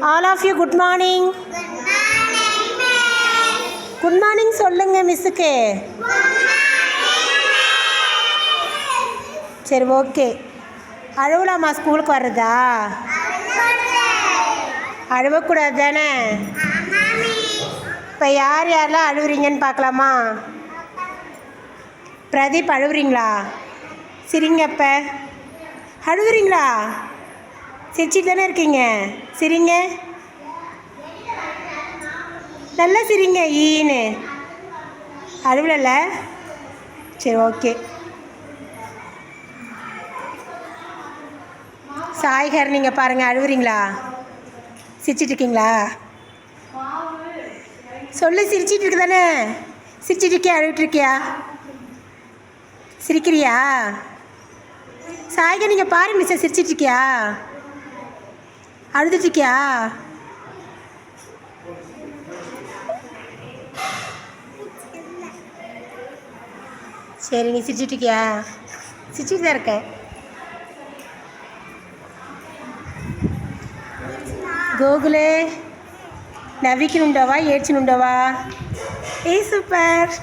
All of you, good morning. Good morning சொல்லுங்க மிஸ்ஸுக்கு. சரி okay. அழுவலாமா ஸ்கூலுக்கு வர்றதா? அழுவக்கூடாது தானே? இப்போ யார் யாரெல்லாம் அழுவுறீங்கன்னு பார்க்கலாமா? பிரதீப் அழுவுறீங்களா? சிரிங்கப்ப. அழுவுறீங்களா? சிரிச்சிட்டு தானே இருக்கீங்க. சிரிங்க, நல்லா சிரிங்க. ஈன்னு அழுவல. சரி ஓகே. சாய்கர் நீங்கள் பாருங்கள், அழுவுறீங்களா? சிரிச்சிட்டு இருக்கீங்களா? சொல்லு, சிரிச்சிட்டு இருக்கு தானே? சிரிச்சிட்டு இருக்கியா அழுவிட்டு இருக்கியா? சிரிக்கிறியா? சாய்கர் நீங்கள் பாருங்க மிஸ்ஸை, சிரிச்சிட்டு இருக்கியா அழுதுட்டு இருக்கியா? சரி, நீ சிரிச்சிட்டு இருக்கியா? சிரிச்சிட்டு தான் இருக்க. గోగులే నవ్వికి నుండవా ఏడ్చి నుండవా? ఏ సూపర్.